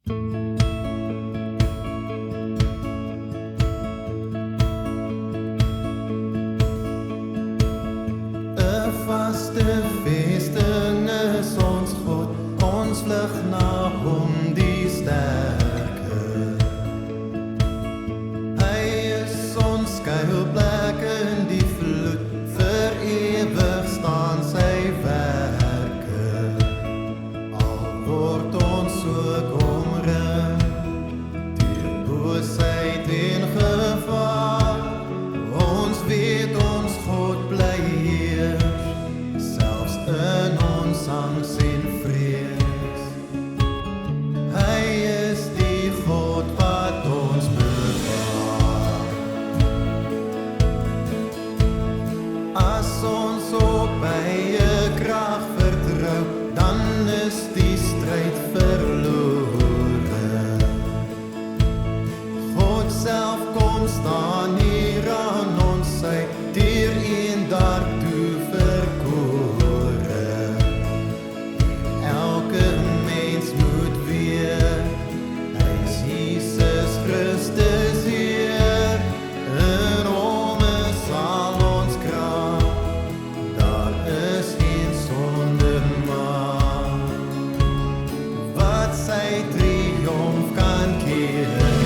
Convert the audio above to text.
'n vaste feesting is ons God, ons vlug na hom die sterke. Hy is ons skuilplek in die vloed, vir ewig staan sy werke. Al word ons ook omring, deur boosheid en gevaar, ons weet ons God bly heers, selfs in ons angs en vrees. Hy is die God wat ons bewaar. As ons op eie krag vertrou, dan is die stryd verlore. God self kom staan hier aan ons sy, deur een daartoe verkore. Elke mens moet weet, hy is Jesus Christus Heer, in hom is al ons krag, daar is geen sonde maar, wat sy triomf kan keer.